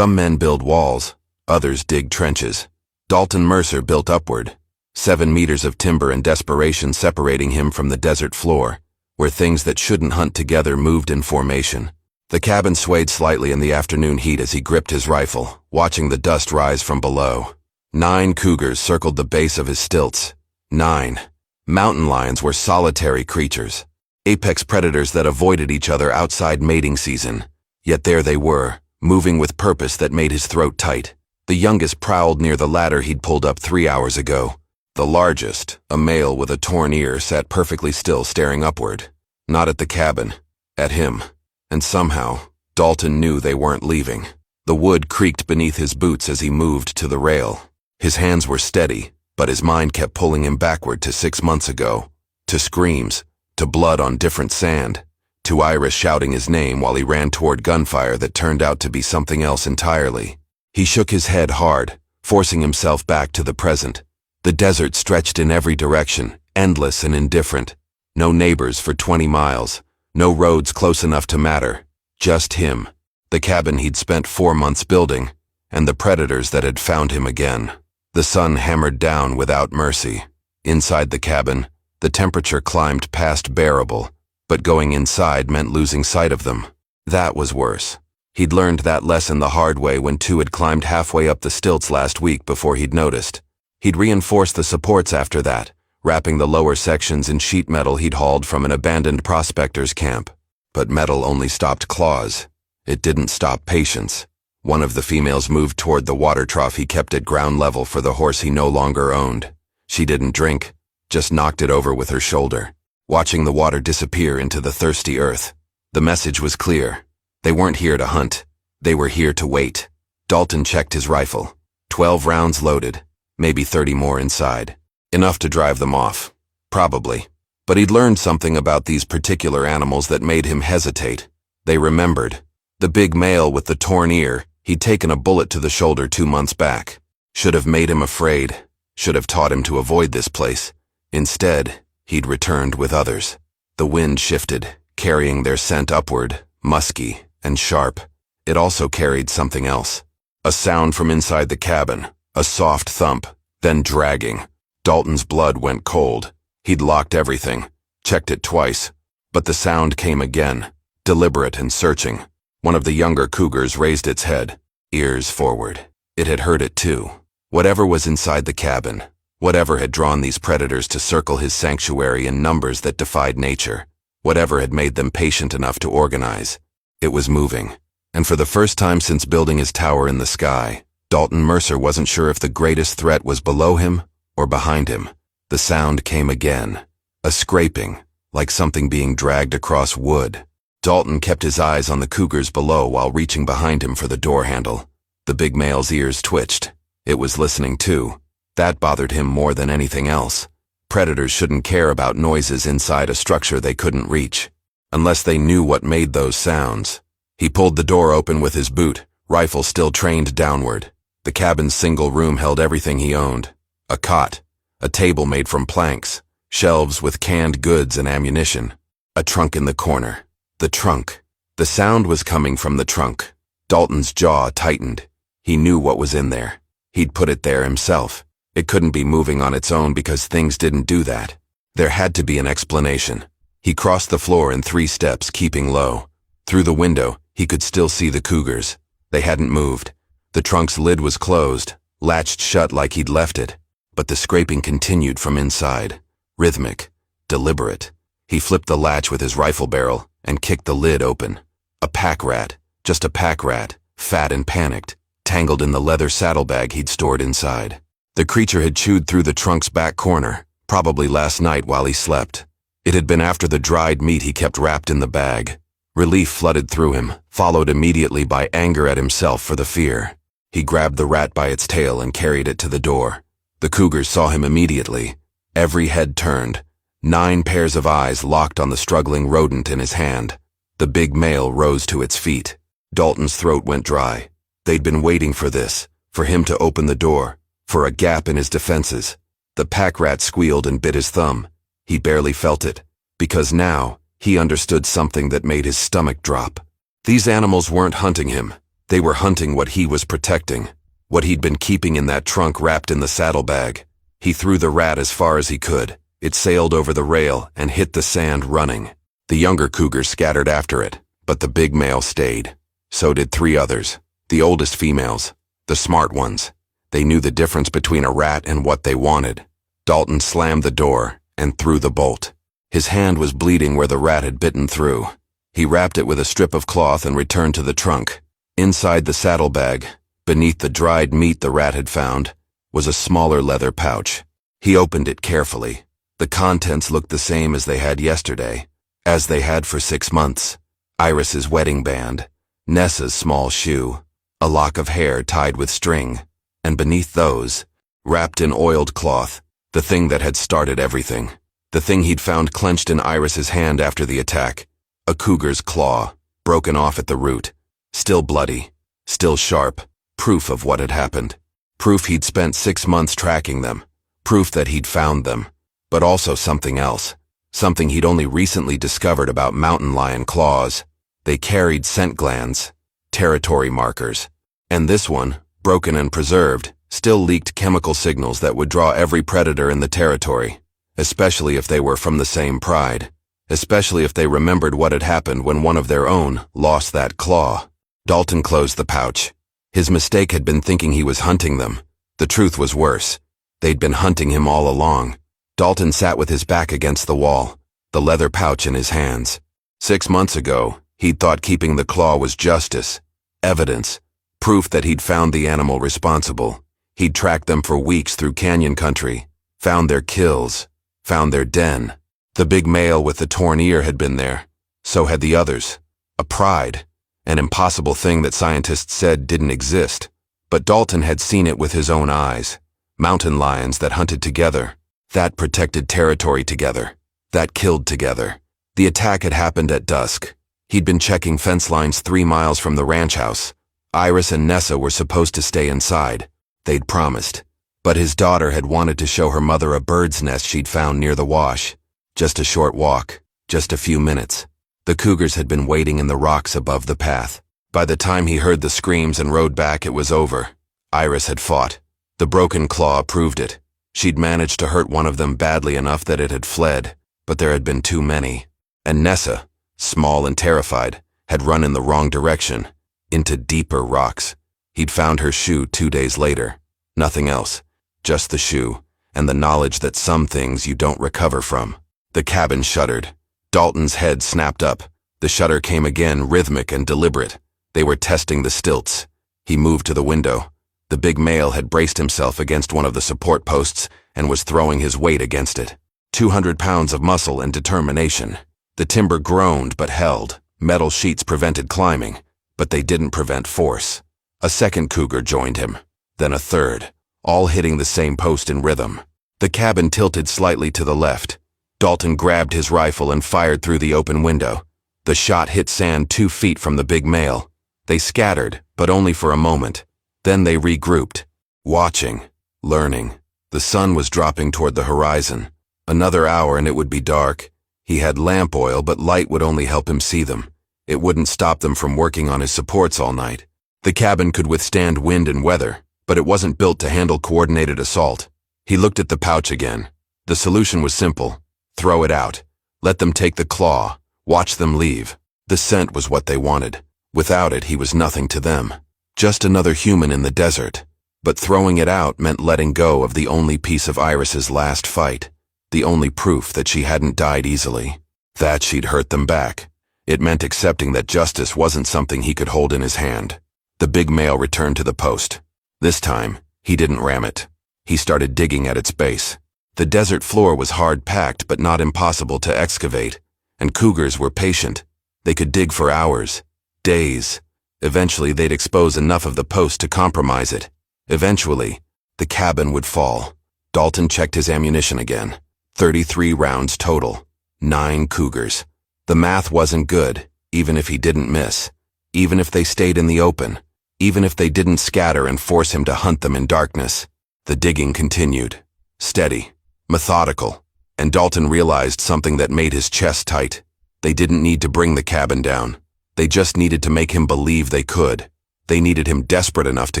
Some men build walls, others dig trenches. Dalton Mercer built upward, 7 meters of timber and desperation separating him from the desert floor, where things that shouldn't hunt together moved in formation. The cabin swayed slightly in the afternoon heat as he gripped his rifle, watching the dust rise from below. 9 cougars circled the base of his stilts. 9. Mountain lions were solitary creatures, apex predators that avoided each other outside mating season. Yet there they were, moving with purpose that made his throat tight. The youngest prowled near the ladder he'd pulled up 3 hours ago. The largest, a male with a torn ear, sat perfectly still staring upward. Not at the cabin, at him. And somehow, Dalton knew they weren't leaving. The wood creaked beneath his boots as he moved to the rail. His hands were steady, but his mind kept pulling him backward to 6 months ago. To screams, to blood on different sand, to Iris shouting his name while he ran toward gunfire that turned out to be something else entirely. He shook his head hard, forcing himself back to the present. The desert stretched in every direction, endless and indifferent. No neighbors for 20 miles. No roads close enough to matter. Just him, the cabin he'd spent 4 months building, and the predators that had found him again. The sun hammered down without mercy. Inside the cabin, the temperature climbed past bearable, but going inside meant losing sight of them. That was worse. He'd learned that lesson the hard way when 2 had climbed halfway up the stilts last week before he'd noticed. He'd reinforced the supports after that, wrapping the lower sections in sheet metal he'd hauled from an abandoned prospector's camp. But metal only stopped claws. It didn't stop patience. One of the females moved toward the water trough he kept at ground level for the horse he no longer owned. She didn't drink, just knocked it over with her shoulder, watching the water disappear into the thirsty earth. The message was clear. They weren't here to hunt. They were here to wait. Dalton checked his rifle. 12 rounds loaded, maybe 30 more inside. Enough to drive them off. Probably. But he'd learned something about these particular animals that made him hesitate. They remembered. The big male with the torn ear, he'd taken a bullet to the shoulder 2 months back. Should have made him afraid. Should have taught him to avoid this place. Instead, he'd returned with others. The wind shifted, carrying their scent upward, musky and sharp. It also carried something else. A sound from inside the cabin, a soft thump, then dragging. Dalton's blood went cold. He'd locked everything, checked it twice, but the sound came again, deliberate and searching. One of the younger cougars raised its head, ears forward. It had heard it too. Whatever was inside the cabin, whatever had drawn these predators to circle his sanctuary in numbers that defied nature, whatever had made them patient enough to organize, it was moving. And for the first time since building his tower in the sky, Dalton Mercer wasn't sure if the greatest threat was below him or behind him. The sound came again, a scraping, like something being dragged across wood. Dalton kept his eyes on the cougars below while reaching behind him for the door handle. The big male's ears twitched. It was listening too. That bothered him more than anything else. Predators shouldn't care about noises inside a structure they couldn't reach, unless they knew what made those sounds. He pulled the door open with his boot, rifle still trained downward. The cabin's single room held everything he owned. A cot, a table made from planks, shelves with canned goods and ammunition, a trunk in the corner. The trunk. The sound was coming from the trunk. Dalton's jaw tightened. He knew what was in there. He'd put it there himself. It couldn't be moving on its own because things didn't do that. There had to be an explanation. He crossed the floor in 3 steps, keeping low. Through the window, he could still see the cougars. They hadn't moved. The trunk's lid was closed, latched shut like he'd left it. But the scraping continued from inside. Rhythmic, deliberate. He flipped the latch with his rifle barrel and kicked the lid open. A pack rat, just a pack rat, fat and panicked, tangled in the leather saddlebag he'd stored inside. The creature had chewed through the trunk's back corner, probably last night while he slept. It had been after the dried meat he kept wrapped in the bag. Relief flooded through him, followed immediately by anger at himself for the fear. He grabbed the rat by its tail and carried it to the door. The cougars saw him immediately. Every head turned. 9 pairs of eyes locked on the struggling rodent in his hand. The big male rose to its feet. Dalton's throat went dry. They'd been waiting for this, for him to open the door, for a gap in his defenses. The pack rat squealed and bit his thumb. He barely felt it, because now he understood something that made his stomach drop. These animals weren't hunting him. They were hunting what he was protecting, what he'd been keeping in that trunk wrapped in the saddlebag. He threw the rat as far as he could. It sailed over the rail and hit the sand running. The younger cougars scattered after it, but the big male stayed. So did 3 others, the oldest females, the smart ones. They knew the difference between a rat and what they wanted. Dalton slammed the door and threw the bolt. His hand was bleeding where the rat had bitten through. He wrapped it with a strip of cloth and returned to the trunk. Inside the saddlebag, beneath the dried meat the rat had found, was a smaller leather pouch. He opened it carefully. The contents looked the same as they had yesterday, as they had for 6 months. Iris's wedding band, Nessa's small shoe, a lock of hair tied with string, and beneath those, wrapped in oiled cloth, the thing that had started everything. The thing he'd found clenched in Iris's hand after the attack. A cougar's claw, broken off at the root, still bloody, still sharp, proof of what had happened. Proof he'd spent 6 months tracking them, proof that he'd found them, but also something else, something he'd only recently discovered about mountain lion claws. They carried scent glands, territory markers, and this one, broken and preserved, still leaked chemical signals that would draw every predator in the territory, especially if they were from the same pride, especially if they remembered what had happened when one of their own lost that claw. Dalton closed the pouch. His mistake had been thinking he was hunting them. The truth was worse. They'd been hunting him all along. Dalton sat with his back against the wall, the leather pouch in his hands. 6 months ago, he'd thought keeping the claw was justice, evidence, proof that he'd found the animal responsible. He'd tracked them for weeks through canyon country, found their kills, found their den. The big male with the torn ear had been there. So had the others. A pride, an impossible thing that scientists said didn't exist. But Dalton had seen it with his own eyes. Mountain lions that hunted together, that protected territory together, that killed together. The attack had happened at dusk. He'd been checking fence lines 3 miles from the ranch house. Iris and Nessa were supposed to stay inside. They'd promised. But his daughter had wanted to show her mother a bird's nest she'd found near the wash. Just a short walk, just a few minutes. The cougars had been waiting in the rocks above the path. By the time he heard the screams and rode back, it was over. Iris had fought. The broken claw proved it. She'd managed to hurt one of them badly enough that it had fled, but there had been too many. And Nessa, small and terrified, had run in the wrong direction, into deeper rocks. He'd found her shoe 2 days later. Nothing else, just the shoe, and the knowledge that some things you don't recover from. The cabin shuddered. Dalton's head snapped up. The shudder came again, rhythmic and deliberate. They were testing the stilts. He moved to the window. The big male had braced himself against one of the support posts and was throwing his weight against it. 200 pounds of muscle and determination. The timber groaned but held. Metal sheets prevented climbing, but they didn't prevent force. A second cougar joined him, then a third, all hitting the same post in rhythm. The cabin tilted slightly to the left. Dalton grabbed his rifle and fired through the open window. The shot hit sand 2 feet from the big male. They scattered, but only for a moment. Then they regrouped, watching, learning. The sun was dropping toward the horizon. Another hour and it would be dark. He had lamp oil, but light would only help him see them. It wouldn't stop them from working on his supports all night. The cabin could withstand wind and weather, but it wasn't built to handle coordinated assault. He looked at the pouch again. The solution was simple. Throw it out. Let them take the claw. Watch them leave. The scent was what they wanted. Without it, he was nothing to them. Just another human in the desert. But throwing it out meant letting go of the only piece of Iris's last fight. The only proof that she hadn't died easily. That she'd hurt them back. It meant accepting that justice wasn't something he could hold in his hand. The big male returned to the post. This time, he didn't ram it. He started digging at its base. The desert floor was hard-packed but not impossible to excavate, and cougars were patient. They could dig for hours, days. Eventually, they'd expose enough of the post to compromise it. Eventually, the cabin would fall. Dalton checked his ammunition again. 33 rounds total. 9 cougars. The math wasn't good, even if he didn't miss. Even if they stayed in the open. Even if they didn't scatter and force him to hunt them in darkness. The digging continued. Steady. Methodical. And Dalton realized something that made his chest tight. They didn't need to bring the cabin down. They just needed to make him believe they could. They needed him desperate enough to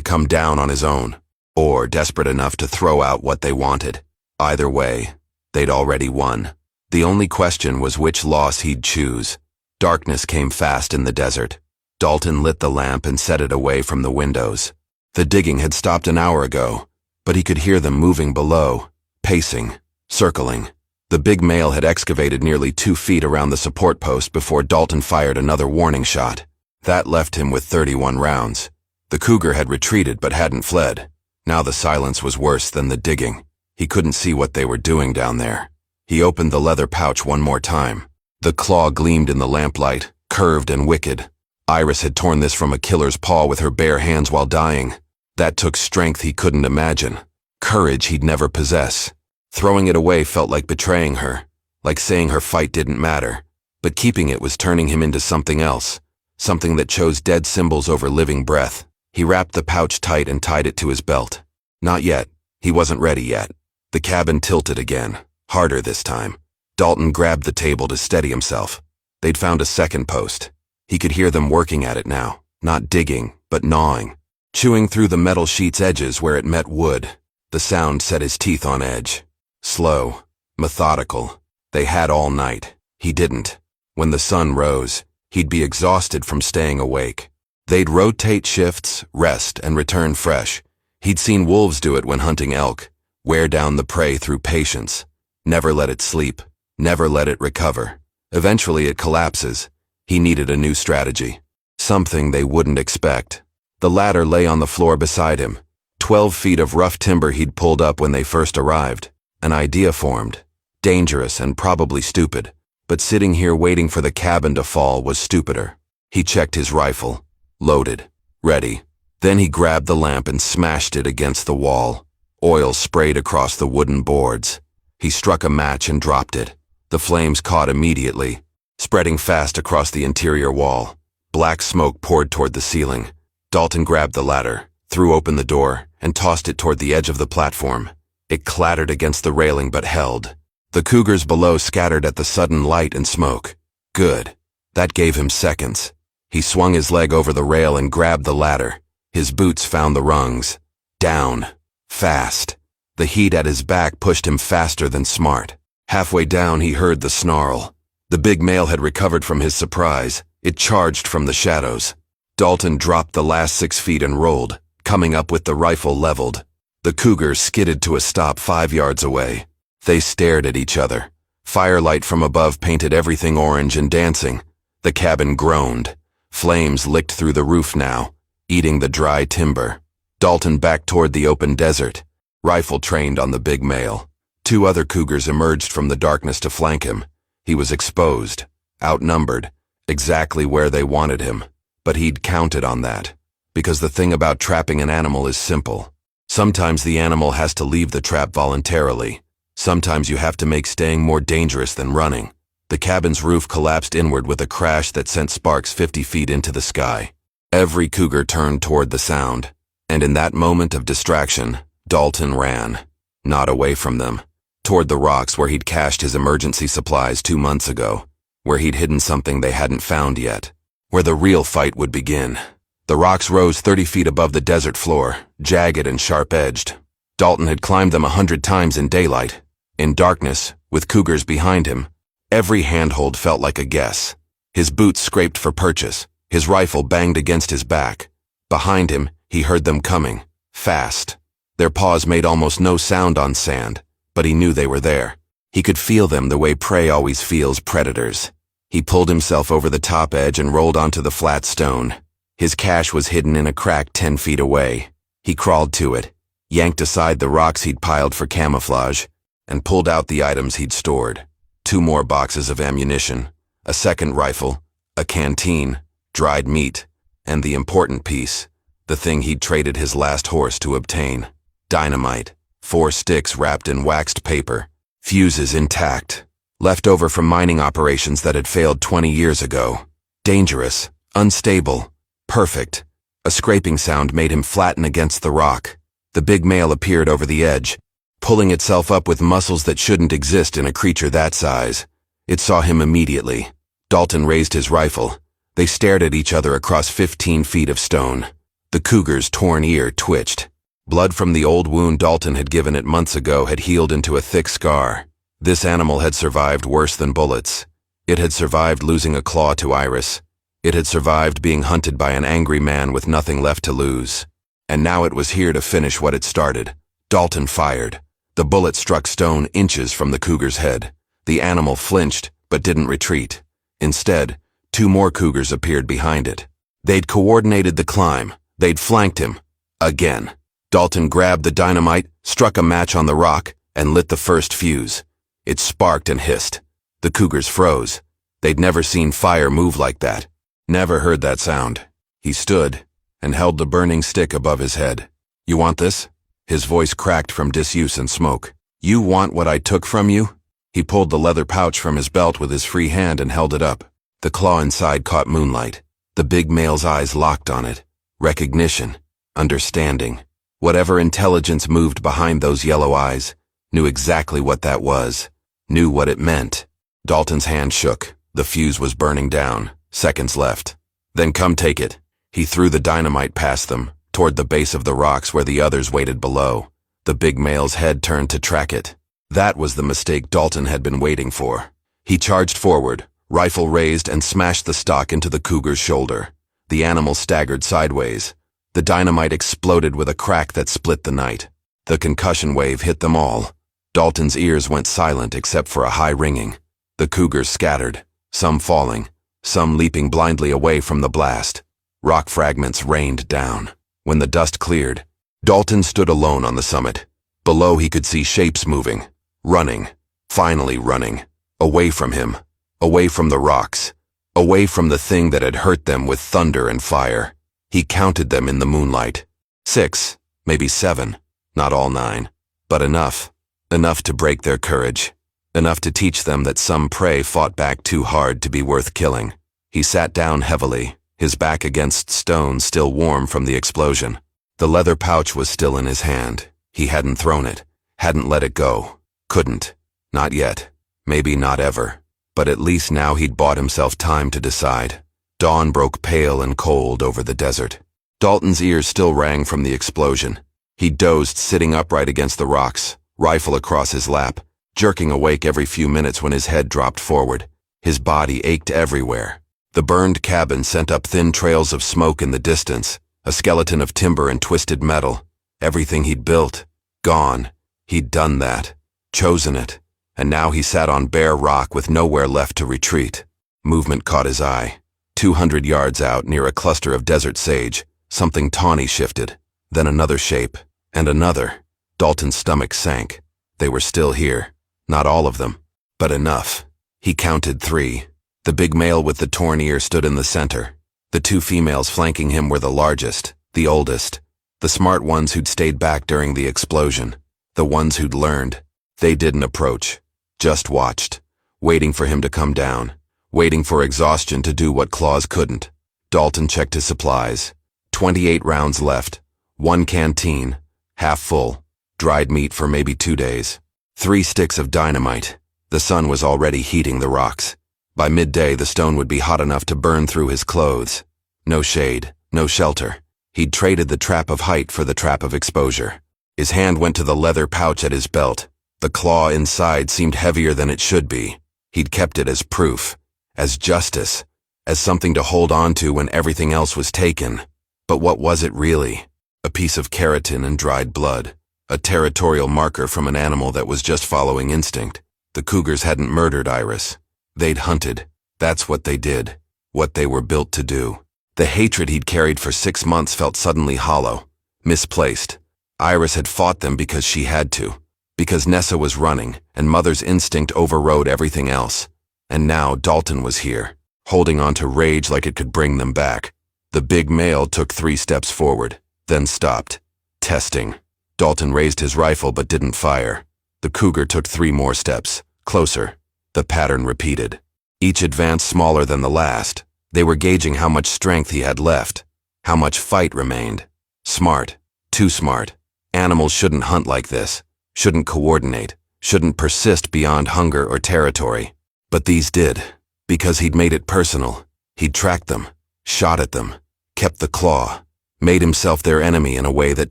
come down on his own, or desperate enough to throw out what they wanted. Either way, they'd already won. The only question was which loss he'd choose. Darkness came fast in the desert. Dalton lit the lamp and set it away from the windows. The digging had stopped an hour ago, but he could hear them moving below, pacing, circling. The big male had excavated nearly 2 feet around the support post before Dalton fired another warning shot. That left him with 31 rounds. The cougar had retreated but hadn't fled. Now the silence was worse than the digging. He couldn't see what they were doing down there. He opened the leather pouch one more time. The claw gleamed in the lamplight, curved and wicked. Iris had torn this from a killer's paw with her bare hands while dying. That took strength he couldn't imagine, courage he'd never possess. Throwing it away felt like betraying her, like saying her fight didn't matter. But keeping it was turning him into something else, something that chose dead symbols over living breath. He wrapped the pouch tight and tied it to his belt. Not yet. He wasn't ready yet. The cabin tilted again, harder this time. Dalton grabbed the table to steady himself. They'd found a second post. He could hear them working at it now, not digging, but gnawing, chewing through the metal sheet's edges where it met wood. The sound set his teeth on edge. Slow, methodical. They had all night. He didn't. When the sun rose, he'd be exhausted from staying awake. They'd rotate shifts, rest, and return fresh. He'd seen wolves do it when hunting elk, wear down the prey through patience. Never let it sleep, never let it recover. Eventually it collapses. He needed a new strategy. Something they wouldn't expect. The ladder lay on the floor beside him. 12 feet of rough timber he'd pulled up when they first arrived. An idea formed. Dangerous and probably stupid. But sitting here waiting for the cabin to fall was stupider. He checked his rifle. Loaded. Ready. Then he grabbed the lamp and smashed it against the wall. Oil sprayed across the wooden boards. He struck a match and dropped it. The flames caught immediately, spreading fast across the interior wall. Black smoke poured toward the ceiling. Dalton grabbed the ladder, threw open the door, and tossed it toward the edge of the platform. It clattered against the railing but held. The cougars below scattered at the sudden light and smoke. Good. That gave him seconds. He swung his leg over the rail and grabbed the ladder. His boots found the rungs. Down. Fast. The heat at his back pushed him faster than smart. Halfway down he heard the snarl. The big male had recovered from his surprise. It charged from the shadows. Dalton dropped the last 6 feet and rolled, coming up with the rifle leveled. The cougar skidded to a stop 5 yards away. They stared at each other. Firelight from above painted everything orange and dancing. The cabin groaned. Flames licked through the roof now, eating the dry timber. Dalton backed toward the open desert, rifle trained on the big male. 2 other cougars emerged from the darkness to flank him. He was exposed, outnumbered, exactly where they wanted him. But he'd counted on that, because the thing about trapping an animal is simple. Sometimes the animal has to leave the trap voluntarily. Sometimes you have to make staying more dangerous than running. The cabin's roof collapsed inward with a crash that sent sparks 50 feet into the sky. Every cougar turned toward the sound, and in that moment of distraction, Dalton ran. Not away from them. Toward the rocks where he'd cached his emergency supplies 2 months ago, where he'd hidden something they hadn't found yet, where the real fight would begin. The rocks rose 30 feet above the desert floor, jagged and sharp-edged. Dalton had climbed them 100 times in daylight. In darkness, with cougars behind him, every handhold felt like a guess. His boots scraped for purchase. His rifle banged against his back. Behind him, he heard them coming, fast. Their paws made almost no sound on sand, but he knew they were there. He could feel them the way prey always feels predators. He pulled himself over the top edge and rolled onto the flat stone. His cache was hidden in a crack 10 feet away. He crawled to it, yanked aside the rocks he'd piled for camouflage, and pulled out the items he'd stored. 2 more boxes of ammunition, a second rifle, a canteen, dried meat, and the important piece, the thing he'd traded his last horse to obtain. Dynamite, 4 sticks wrapped in waxed paper, fuses intact, left over from mining operations that had failed 20 years ago. Dangerous, unstable, perfect. A scraping sound made him flatten against the rock. The big male appeared over the edge, pulling itself up with muscles that shouldn't exist in a creature that size. It saw him immediately. Dalton raised his rifle. They stared at each other across 15 feet of stone. The cougar's torn ear twitched. Blood from the old wound Dalton had given it months ago had healed into a thick scar. This animal had survived worse than bullets. It had survived losing a claw to Iris. It had survived being hunted by an angry man with nothing left to lose. And now it was here to finish what it started. Dalton fired. The bullet struck stone inches from the cougar's head. The animal flinched, but didn't retreat. Instead, 2 more cougars appeared behind it. They'd coordinated the climb. They'd flanked him. Again. Dalton grabbed the dynamite, struck a match on the rock, and lit the first fuse. It sparked and hissed. The cougars froze. They'd never seen fire move like that. Never heard that sound. He stood and held the burning stick above his head. "You want this?" His voice cracked from disuse and smoke. "You want what I took from you?" He pulled the leather pouch from his belt with his free hand and held it up. The claw inside caught moonlight. The big male's eyes locked on it. Recognition. Understanding. Whatever intelligence moved behind those yellow eyes knew exactly what that was, knew what it meant. Dalton's hand shook. The fuse was burning down. Seconds left. "Then come take it." He threw the dynamite past them, toward the base of the rocks where the others waited below. The big male's head turned to track it. That was the mistake Dalton had been waiting for. He charged forward, rifle raised, and smashed the stock into the cougar's shoulder. The animal staggered sideways. The dynamite exploded with a crack that split the night. The concussion wave hit them all. Dalton's ears went silent except for a high ringing. The cougars scattered, some falling, some leaping blindly away from the blast. Rock fragments rained down. When the dust cleared, Dalton stood alone on the summit. Below he could see shapes moving, running, finally running, away from him, away from the rocks, away from the thing that had hurt them with thunder and fire. He counted them in the moonlight. 6, maybe 7, not all 9, but enough. Enough to break their courage. Enough to teach them that some prey fought back too hard to be worth killing. He sat down heavily, his back against stone still warm from the explosion. The leather pouch was still in his hand. He hadn't thrown it, hadn't let it go. Couldn't. Not yet. Maybe not ever. But at least now he'd bought himself time to decide. Dawn broke pale and cold over the desert. Dalton's ears still rang from the explosion. He dozed sitting upright against the rocks, rifle across his lap, jerking awake every few minutes when his head dropped forward. His body ached everywhere. The burned cabin sent up thin trails of smoke in the distance, a skeleton of timber and twisted metal. Everything he'd built, gone. He'd done that, chosen it, and now he sat on bare rock with nowhere left to retreat. Movement caught his eye. 200 yards out, near a cluster of desert sage, something tawny shifted, then another shape, and another. Dalton's stomach sank. They were still here. Not all of them, but enough. He counted 3. The big male with the torn ear stood in the center. The 2 females flanking him were the largest, the oldest, the smart ones who'd stayed back during the explosion, the ones who'd learned. They didn't approach, just watched, waiting for him to come down, waiting for exhaustion to do what claws couldn't. Dalton checked his supplies. 28 rounds left, 1 canteen, half full, dried meat for maybe 2 days, 3 sticks of dynamite. The sun was already heating the rocks. By midday, the stone would be hot enough to burn through his clothes. No shade, no shelter. He'd traded the trap of height for the trap of exposure. His hand went to the leather pouch at his belt. The claw inside seemed heavier than it should be. He'd kept it as proof, as justice, as something to hold on to when everything else was taken. But what was it really? A piece of keratin and dried blood. A territorial marker from an animal that was just following instinct. The cougars hadn't murdered Iris. They'd hunted. That's what they did. What they were built to do. The hatred he'd carried for 6 months felt suddenly hollow, misplaced. Iris had fought them because she had to. Because Nessa was running, and Mother's instinct overrode everything else. And now Dalton was here, holding on to rage like it could bring them back. The big male took 3 steps forward, then stopped. Testing. Dalton raised his rifle but didn't fire. The cougar took 3 more steps, closer. The pattern repeated. Each advance smaller than the last. They were gauging how much strength he had left, how much fight remained. Smart. Too smart. Animals shouldn't hunt like this, shouldn't coordinate, shouldn't persist beyond hunger or territory. But these did, because he'd made it personal. He'd tracked them, shot at them, kept the claw, made himself their enemy in a way that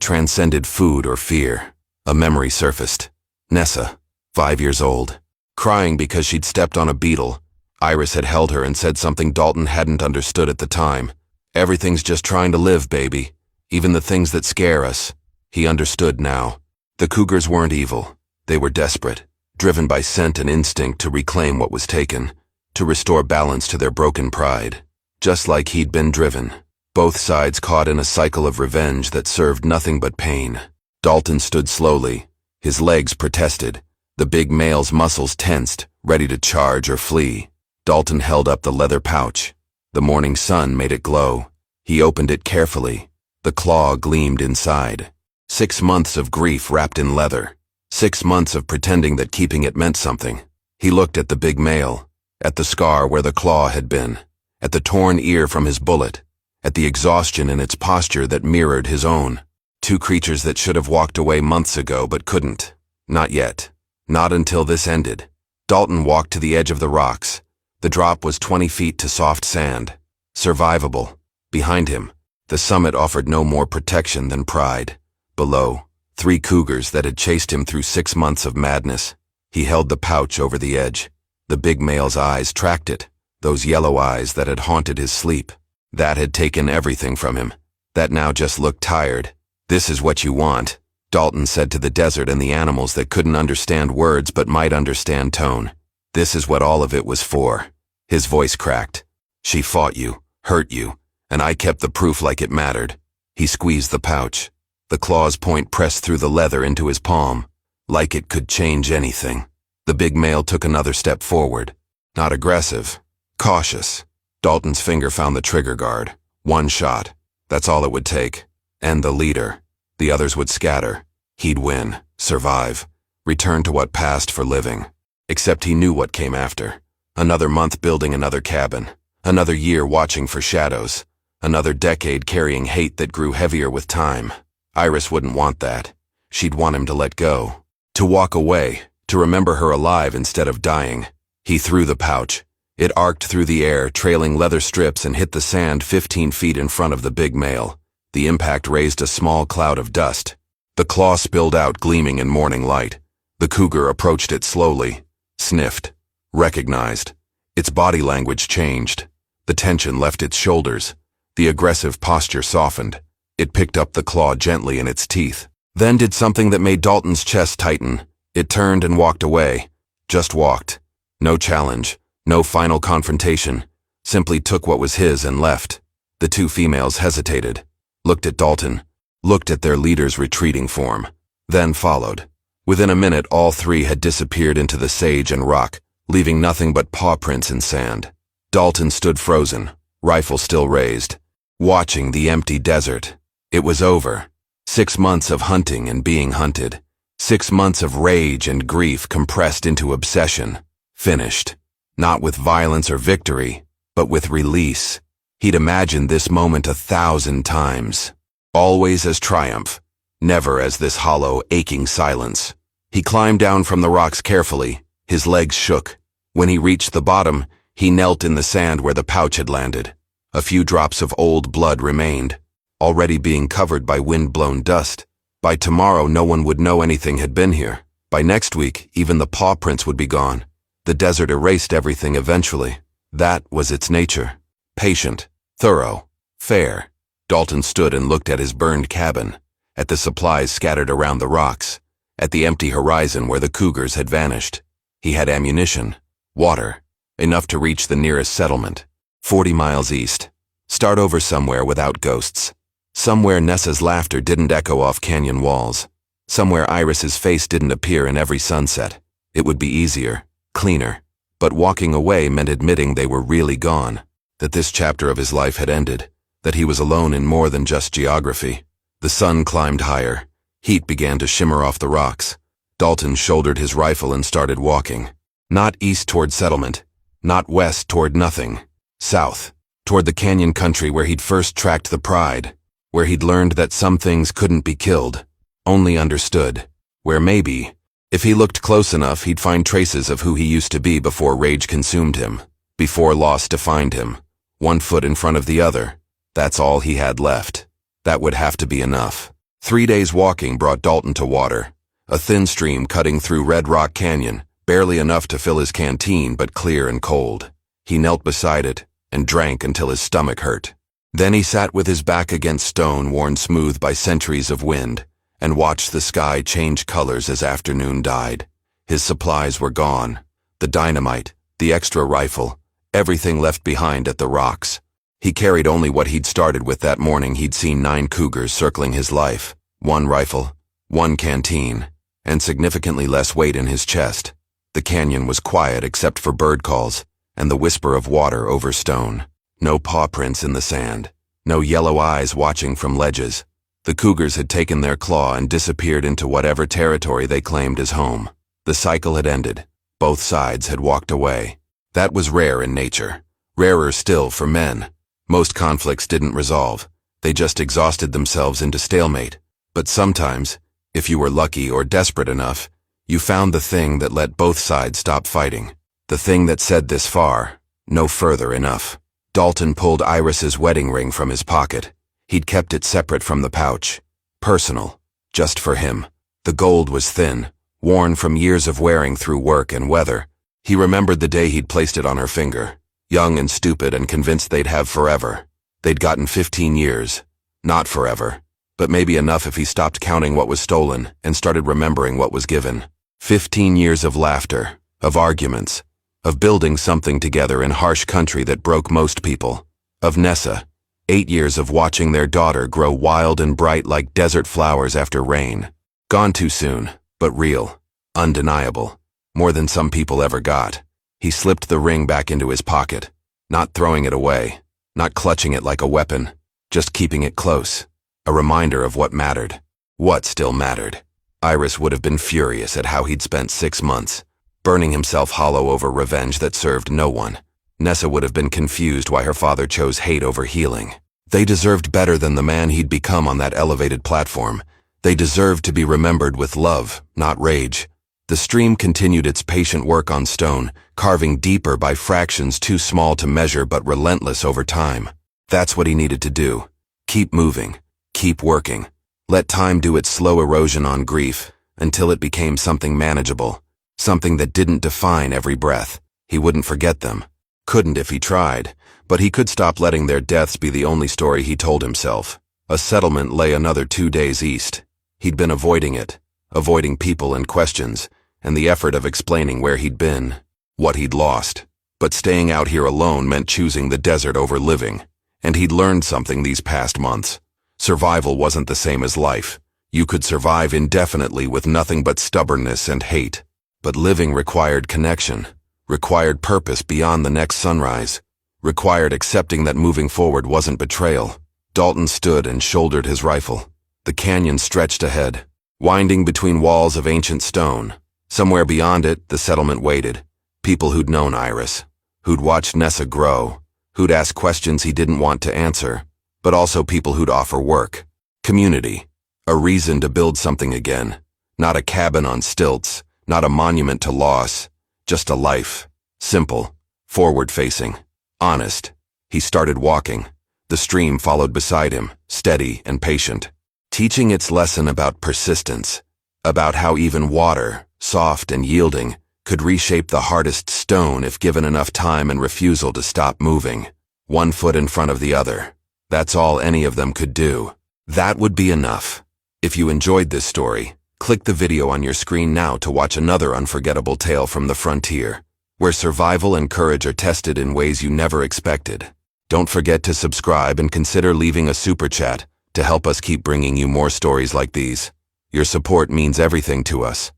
transcended food or fear. A memory surfaced. Nessa, 5 years old, crying because she'd stepped on a beetle. Iris had held her and said something Dalton hadn't understood at the time. Everything's just trying to live, baby. Even the things that scare us. He understood now. The cougars weren't evil. They were desperate, driven by scent and instinct to reclaim what was taken, to restore balance to their broken pride. Just like he'd been driven. Both sides caught in a cycle of revenge that served nothing but pain. Dalton stood slowly. His legs protested. The big male's muscles tensed, ready to charge or flee. Dalton held up the leather pouch. The morning sun made it glow. He opened it carefully. The claw gleamed inside. 6 months of grief wrapped in leather. 6 months of pretending that keeping it meant something. He looked at the big male, at the scar where the claw had been, at the torn ear from his bullet, at the exhaustion in its posture that mirrored his own. 2 creatures that should have walked away months ago but couldn't. Not yet. Not until this ended. Dalton walked to the edge of the rocks. The drop was 20 feet to soft sand. Survivable. Behind him, the summit offered no more protection than pride. Below, 3 cougars that had chased him through 6 months of madness. He held the pouch over the edge. The big male's eyes tracked it, those yellow eyes that had haunted his sleep. That had taken everything from him. That now just looked tired. "This is what you want," Dalton said to the desert and the animals that couldn't understand words but might understand tone. "This is what all of it was for." His voice cracked. "She fought you, hurt you, and I kept the proof like it mattered." He squeezed the pouch. The claw's point pressed through the leather into his palm, like it could change anything. The big male took another step forward. Not aggressive, cautious. Dalton's finger found the trigger guard. 1 shot. That's all it would take. And the leader. The others would scatter. He'd win, survive, return to what passed for living. Except he knew what came after. Another month building another cabin. Another year watching for shadows. Another decade carrying hate that grew heavier with time. Iris wouldn't want that. She'd want him to let go. To walk away, to remember her alive instead of dying. He threw the pouch. It arced through the air, trailing leather strips and hit the sand 15 feet in front of the big male. The impact raised a small cloud of dust. The claw spilled out, gleaming in morning light. The cougar approached it slowly, sniffed, recognized. Its body language changed. The tension left its shoulders. The aggressive posture softened. It picked up the claw gently in its teeth, then did something that made Dalton's chest tighten. It turned and walked away. Just walked. No challenge, no final confrontation. Simply took what was his and left. The 2 females hesitated. Looked at Dalton, looked at their leader's retreating form, then followed. Within a minute, all 3 had disappeared into the sage and rock, leaving nothing but paw prints in sand. Dalton stood frozen, rifle still raised, watching the empty desert. It was over. 6 months of hunting and being hunted. 6 months of rage and grief compressed into obsession. Finished. Not with violence or victory, but with release. He'd imagined this moment 1,000 times. Always as triumph, never as this hollow, aching silence. He climbed down from the rocks carefully. His legs shook. When he reached the bottom, he knelt in the sand where the pouch had landed. A few drops of old blood remained, already being covered by wind-blown dust. By tomorrow, no one would know anything had been here. By next week, even the paw prints would be gone. The desert erased everything eventually. That was its nature. Patient, thorough, fair. Dalton stood and looked at his burned cabin, at the supplies scattered around the rocks, at the empty horizon where the cougars had vanished. He had ammunition, water, enough to reach the nearest settlement, 40 miles east. Start over somewhere without ghosts. Somewhere Nessa's laughter didn't echo off canyon walls. Somewhere Iris's face didn't appear in every sunset. It would be easier, cleaner. But walking away meant admitting they were really gone, that this chapter of his life had ended, that he was alone in more than just geography. The sun climbed higher. Heat began to shimmer off the rocks. Dalton shouldered his rifle and started walking. Not east toward settlement, not west toward nothing. South, toward the canyon country where he'd first tracked the pride, where he'd learned that some things couldn't be killed, only understood, where maybe, if he looked close enough, he'd find traces of who he used to be before rage consumed him, before loss defined him. 1 foot in front of the other. That's all he had left. That would have to be enough. 3 days walking brought Dalton to water. A thin stream cutting through Red Rock Canyon, barely enough to fill his canteen, but clear and cold. He knelt beside it and drank until his stomach hurt. Then he sat with his back against stone worn smooth by centuries of wind and watched the sky change colors as afternoon died. His supplies were gone. The dynamite, the extra rifle, everything left behind at the rocks. He carried only what he'd started with that morning. He'd seen 9 cougars circling his life, 1 rifle, 1 canteen, and significantly less weight in his chest. The canyon was quiet except for bird calls and the whisper of water over stone. No paw prints in the sand. No yellow eyes watching from ledges. The cougars had taken their claw and disappeared into whatever territory they claimed as home. The cycle had ended. Both sides had walked away. That was rare in nature. Rarer still for men. Most conflicts didn't resolve. They just exhausted themselves into stalemate. But sometimes, if you were lucky or desperate enough, you found the thing that let both sides stop fighting. The thing that said this far, no further enough. Dalton pulled Iris's wedding ring from his pocket. He'd kept it separate from the pouch. Personal. Just for him. The gold was thin, worn from years of wearing through work and weather. He remembered the day he'd placed it on her finger. Young and stupid and convinced they'd have forever. They'd gotten 15 years. Not forever. But maybe enough if he stopped counting what was stolen and started remembering what was given. 15 years of laughter, of arguments, of building something together in harsh country that broke most people. Of Nessa, 8 years of watching their daughter grow wild and bright like desert flowers after rain. Gone too soon, but real, undeniable, more than some people ever got. He slipped the ring back into his pocket, not throwing it away, not clutching it like a weapon, just keeping it close, a reminder of what mattered. What still mattered. Iris would have been furious at how he'd spent 6 months, burning himself hollow over revenge that served no one. Nessa would have been confused why her father chose hate over healing. They deserved better than the man he'd become on that elevated platform. They deserved to be remembered with love, not rage. The stream continued its patient work on stone, carving deeper by fractions too small to measure but relentless over time. That's what he needed to do. Keep moving. Keep working. Let time do its slow erosion on grief until it became something manageable. Something that didn't define every breath. He wouldn't forget them. Couldn't if he tried, but he could stop letting their deaths be the only story he told himself. A settlement lay another 2 days east. He'd been avoiding it, avoiding people and questions, and the effort of explaining where he'd been, what he'd lost. But staying out here alone meant choosing the desert over living, and he'd learned something these past months. Survival wasn't the same as life. You could survive indefinitely with nothing but stubbornness and hate. But living required connection, required purpose beyond the next sunrise, required accepting that moving forward wasn't betrayal. Dalton stood and shouldered his rifle. The canyon stretched ahead, winding between walls of ancient stone. Somewhere beyond it, the settlement waited. People who'd known Iris, who'd watched Nessa grow, who'd ask questions he didn't want to answer, but also people who'd offer work. Community. A reason to build something again. Not a cabin on stilts, not a monument to loss, just a life. Simple, forward-facing, honest. He started walking. The stream followed beside him, steady and patient, teaching its lesson about persistence, about how even water, soft and yielding, could reshape the hardest stone if given enough time and refusal to stop moving. 1 foot in front of the other. That's all any of them could do. That would be enough. If you enjoyed this story, click the video on your screen now to watch another unforgettable tale from the frontier, where survival and courage are tested in ways you never expected. Don't forget to subscribe and consider leaving a super chat to help us keep bringing you more stories like these. Your support means everything to us.